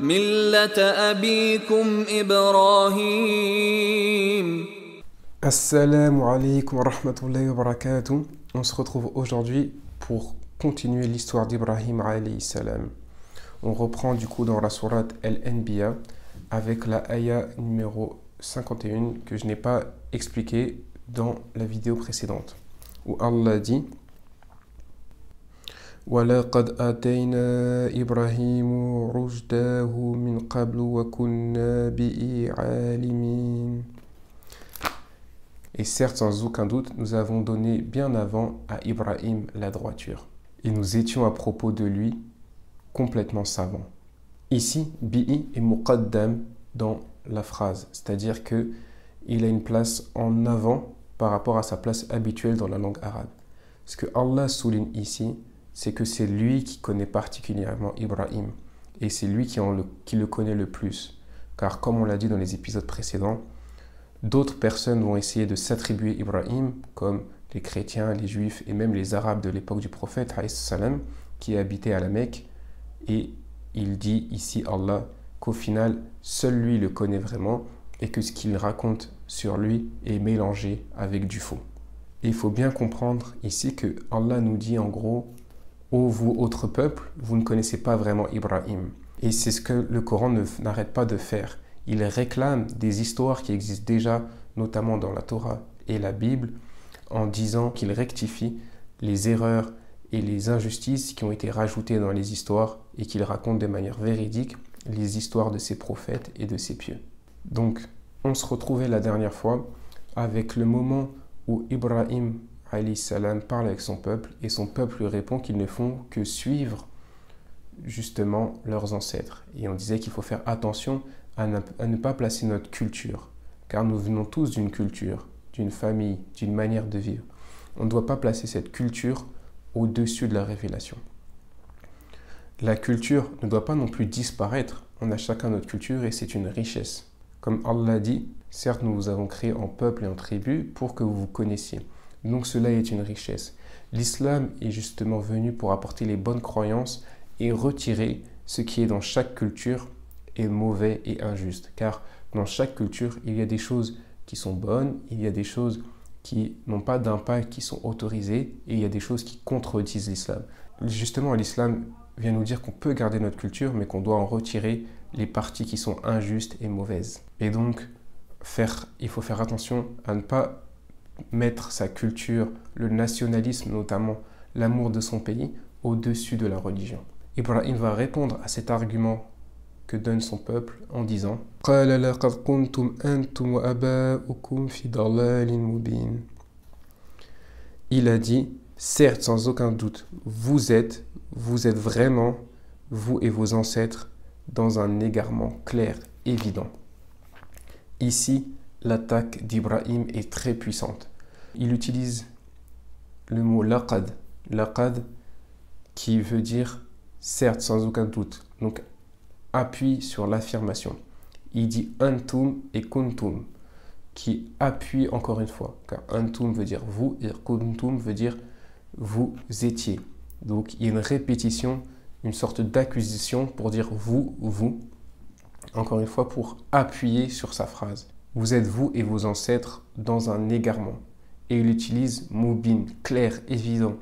ملة أبيكم إبراهيم. Assalamu alaikum wa rahmatullahi wa barakatuh. On se retrouve aujourd'hui pour continuer l'histoire d'Ibrahim alayhi salam. On reprend du coup dans la sourate Al-Anbiya avec la ayah numéro 51 que je n'ai pas expliqué dans la vidéo précédente où Allah dit وَلَقَدْ آتَيْنَا إِبْرَاهِيمَ رُشْدَهُ مِنْ قَبْلُ وَكُنَّا بِهِ عَالِمِينَ. Et certes, sans aucun doute, nous avons donné bien avant à Ibrahim la droiture. Et nous étions à propos de lui complètement savants. Ici, bi'i est muqaddam dans la phrase, c'est-à-dire qu'il a une place en avant par rapport à sa place habituelle dans la langue arabe. Ce que Allah souligne ici, c'est que c'est lui qui connaît particulièrement Ibrahim. Et c'est lui qui le connaît le plus. Car comme on l'a dit dans les épisodes précédents, d'autres personnes vont essayer de s'attribuer Ibrahim, comme les chrétiens, les juifs et même les arabes de l'époque du prophète, qui habitaient à la Mecque. Et il dit ici, Allah, qu'au final, seul lui le connaît vraiment et que ce qu'il raconte sur lui est mélangé avec du faux. Et il faut bien comprendre ici que Allah nous dit en gros, ô vous autres peuples, vous ne connaissez pas vraiment Ibrahim. Et c'est ce que le Coran n'arrête pas de faire. Il réclame des histoires qui existent déjà, notamment dans la Torah et la Bible, en disant qu'il rectifie les erreurs et les injustices qui ont été rajoutées dans les histoires et qu'il raconte de manière véridique les histoires de ses prophètes et de ses pieux. Donc, on se retrouvait la dernière fois avec le moment où Ibrahim alayhi salam parle avec son peuple et son peuple lui répond qu'ils ne font que suivre justement leurs ancêtres. Et on disait qu'il faut faire attention à ne pas placer notre culture, car nous venons tous d'une culture, d'une famille, d'une manière de vivre. On ne doit pas placer cette culture au-dessus de la révélation. La culture ne doit pas non plus disparaître. On a chacun notre culture et c'est une richesse. Comme Allah dit, certes nous vous avons créé en peuple et en tribu pour que vous vous connaissiez. Donc cela est une richesse. L'islam est justement venu pour apporter les bonnes croyances et retirer ce qui est dans chaque culture est mauvais et injuste. Car dans chaque culture, il y a des choses qui sont bonnes, il y a des choses qui n'ont pas d'impact, qui sont autorisées, et il y a des choses qui contredisent l'islam. Justement, l'islam vient nous dire qu'on peut garder notre culture, mais qu'on doit en retirer les parties qui sont injustes et mauvaises. Et donc, il faut faire attention à ne pas mettre sa culture, le nationalisme notamment, l'amour de son pays, au-dessus de la religion. Ibrahim va répondre à cet argument que donne son peuple en disant Il a dit, certes sans aucun doute, vous êtes vraiment, vous et vos ancêtres, dans un égarement clair, évident. Ici, l'attaque d'Ibrahim est très puissante. Il utilise le mot laqad, qui veut dire certes sans aucun doute. Donc appuie sur l'affirmation. Il dit antum et kuntum, qui appuie encore une fois, car antum veut dire vous et kuntum veut dire vous étiez. Donc il y a une répétition, une sorte d'acquisition pour dire vous, encore une fois pour appuyer sur sa phrase. Vous êtes vous et vos ancêtres dans un égarement. Et il utilise mubin, clair, évident,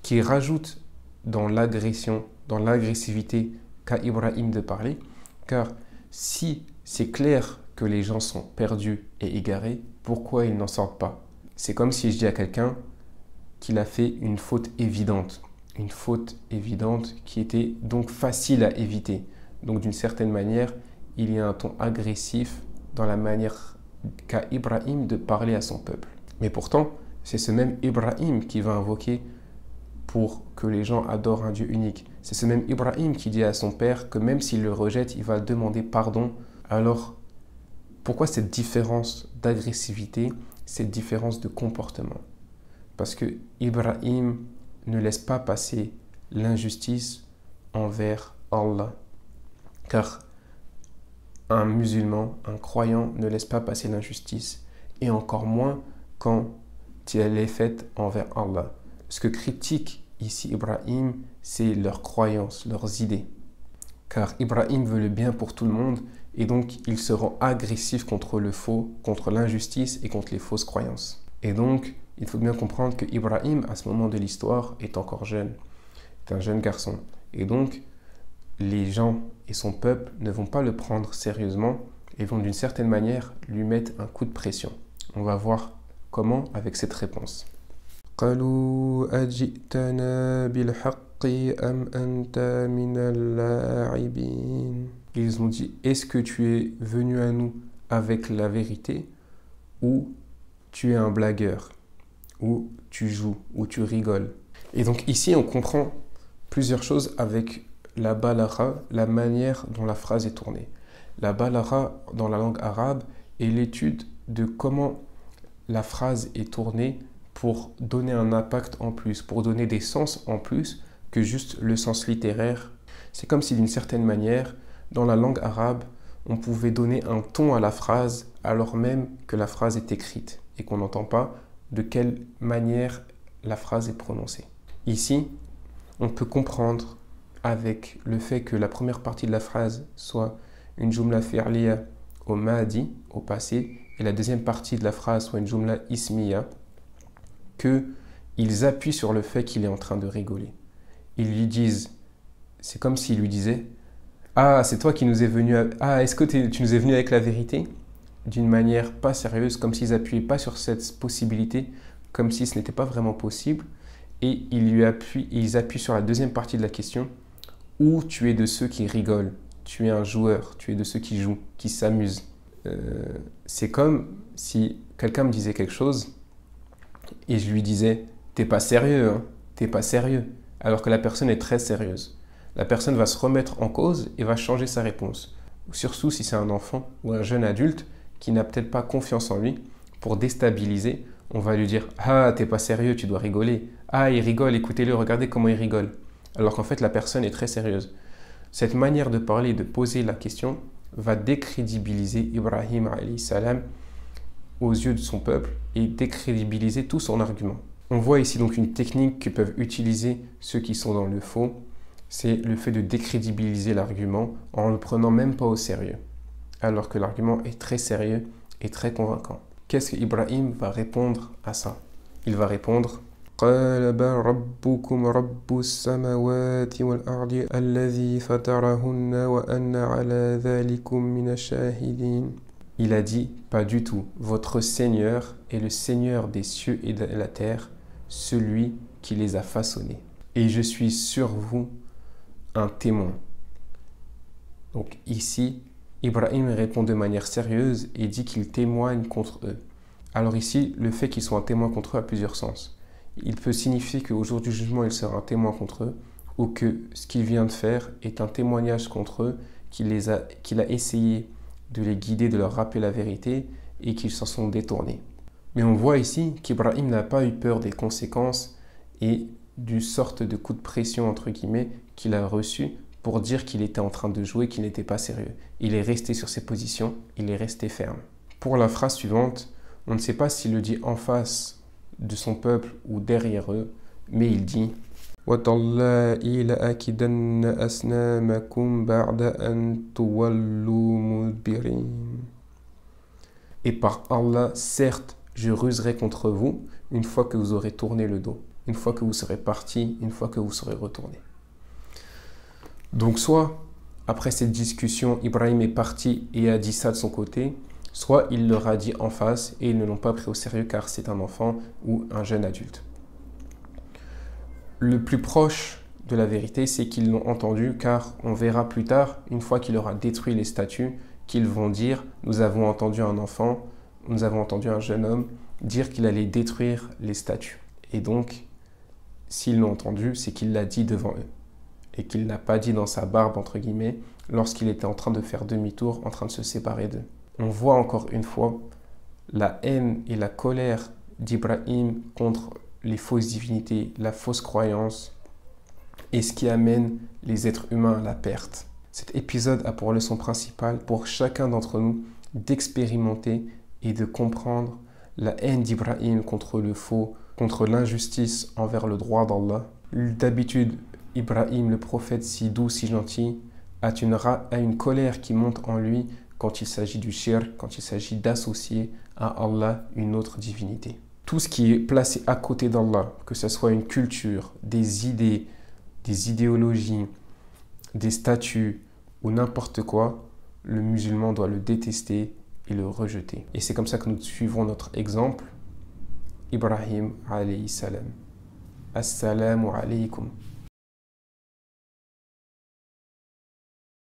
qui rajoute dans l'agression, dans l'agressivité qu'a Ibrahim de parler, car si c'est clair que les gens sont perdus et égarés, pourquoi ils n'en sortent pas? C'est comme si je dis à quelqu'un qu'il a fait une faute évidente qui était donc facile à éviter. Donc d'une certaine manière, il y a un ton agressif dans la manière qu'a Ibrahim de parler à son peuple. Mais pourtant, c'est ce même Ibrahim qui va invoquer pour que les gens adorent un Dieu unique. C'est ce même Ibrahim qui dit à son père que même s'il le rejette, il va demander pardon. Alors, pourquoi cette différence d'agressivité, cette différence de comportement? Parce que Ibrahim ne laisse pas passer l'injustice envers Allah. Car un musulman, un croyant ne laisse pas passer l'injustice, et encore moins quand elle est faite envers Allah. Ce que critique ici Ibrahim, c'est leurs croyances, leurs idées. car Ibrahim veut le bien pour tout le monde et donc il se rend agressif contre le faux, contre l'injustice et contre les fausses croyances. Et donc, il faut bien comprendre que Ibrahim, à ce moment de l'histoire, est encore jeune, est un jeune garçon. Et donc, les gens et son peuple ne vont pas le prendre sérieusement et vont d'une certaine manière lui mettre un coup de pression. On va voir comment avec cette réponse. قالوا أجئتنا بالحق أم أنت من اللاعبين. Ils ont dit, est-ce que tu es venu à nous avec la vérité ou tu es un blagueur, ou tu joues, ou tu rigoles. Et donc ici, on comprend plusieurs choses avec la balagha, la manière dont la phrase est tournée. La balagha, dans la langue arabe, est l'étude de comment la phrase est tournée pour donner un impact en plus, pour donner des sens en plus que juste le sens littéraire. C'est comme si d'une certaine manière, dans la langue arabe, on pouvait donner un ton à la phrase alors même que la phrase est écrite et qu'on n'entend pas de quelle manière la phrase est prononcée. Ici, on peut comprendre avec le fait que la première partie de la phrase soit une jumla fi'liya au madi, au passé, et la deuxième partie de la phrase soit une jumla ismiya, qu'ils appuient sur le fait qu'il est en train de rigoler. Ils lui disent, c'est comme s'ils lui disaient, « Ah, c'est toi qui nous es venu, est-ce que tu nous es venu avec la vérité ?» d'une manière pas sérieuse, comme s'ils n'appuyaient pas sur cette possibilité, comme si ce n'était pas vraiment possible, et ils appuient sur la deuxième partie de la question, ou tu es de ceux qui rigolent, tu es un joueur, tu es de ceux qui jouent, qui s'amusent. C'est comme si quelqu'un me disait quelque chose, et je lui disais, t'es pas sérieux, hein, t'es pas sérieux, alors que la personne est très sérieuse. La personne va se remettre en cause et va changer sa réponse. Surtout si c'est un enfant ou un jeune adulte qui n'a peut-être pas confiance en lui, pour déstabiliser, on va lui dire « Ah, t'es pas sérieux, tu dois rigoler. Ah, il rigole, écoutez-le, regardez comment il rigole. » Alors qu'en fait, la personne est très sérieuse. Cette manière de parler, de poser la question, va décrédibiliser Ibrahim alayhi salam aux yeux de son peuple et décrédibiliser tout son argument. On voit ici donc une technique que peuvent utiliser ceux qui sont dans le faux, c'est le fait de décrédibiliser l'argument en ne le prenant même pas au sérieux, alors que l'argument est très sérieux et très convaincant. Qu'est-ce qu'Ibrahim va répondre à ça? Il va répondre قال بل ربكم رب السماوات والأرض الذي فطرهن وأنا على ذلكم من الشاهدين. Il a dit, pas du tout, votre Seigneur est le Seigneur des cieux et de la terre, celui qui les a façonnés. Et je suis sur vous un témoin. Donc ici, Ibrahim répond de manière sérieuse et dit qu'il témoigne contre eux. Alors ici, le fait qu'ils soient un témoin contre eux a plusieurs sens. Il peut signifier qu'au jour du jugement, il sera un témoin contre eux, ou que ce qu'il vient de faire est un témoignage contre eux, qu'il a essayé de les guider, de leur rappeler la vérité, et qu'ils s'en sont détournés. Mais on voit ici qu'Ibrahim n'a pas eu peur des conséquences et d'une sorte de coup de pression, entre guillemets, qu'il a reçu pour dire qu'il était en train de jouer, qu'il n'était pas sérieux. Il est resté sur ses positions, il est resté ferme. Pour la phrase suivante, on ne sait pas s'il le dit en face de son peuple ou derrière eux, mais il dit وَتَاللَّهِ لَأَكِيدَنَّ أَصْنَامَكُمْ بَعْدَ أَن تُوَلُّوا مُدْبِرِينَ. Et par Allah, certes, je ruserai contre vous une fois que vous aurez tourné le dos, une fois que vous serez parti, une fois que vous serez retourné. Donc soit, après cette discussion, Ibrahim est parti et a dit ça de son côté, soit il leur a dit en face et ils ne l'ont pas pris au sérieux car c'est un enfant ou un jeune adulte. Le plus proche de la vérité, c'est qu'ils l'ont entendu car on verra plus tard, une fois qu'il aura détruit les statues, qu'ils vont dire « Nous avons entendu un enfant, nous avons entendu un jeune homme dire qu'il allait détruire les statues. » Et donc, s'ils l'ont entendu, c'est qu'il l'a dit devant eux. Et qu'il ne l'a pas dit dans sa barbe, entre guillemets, lorsqu'il était en train de faire demi-tour, en train de se séparer d'eux. On voit encore une fois la haine et la colère d'Ibrahim contre les fausses divinités, la fausse croyance et ce qui amène les êtres humains à la perte. Cet épisode a pour leçon principale pour chacun d'entre nous d'expérimenter et de comprendre la haine d'Ibrahim contre le faux, contre l'injustice envers le droit d'Allah. D'habitude, Ibrahim, le prophète si doux, si gentil, a une colère qui monte en lui quand il s'agit du shirk, quand il s'agit d'associer à Allah une autre divinité. Tout ce qui est placé à côté d'Allah, que ce soit une culture, des idées, des idéologies, des statuts ou n'importe quoi, le musulman doit le détester et le rejeter. Et c'est comme ça que nous suivrons notre exemple. Ibrahim alayhi salam. Assalamu alaykum.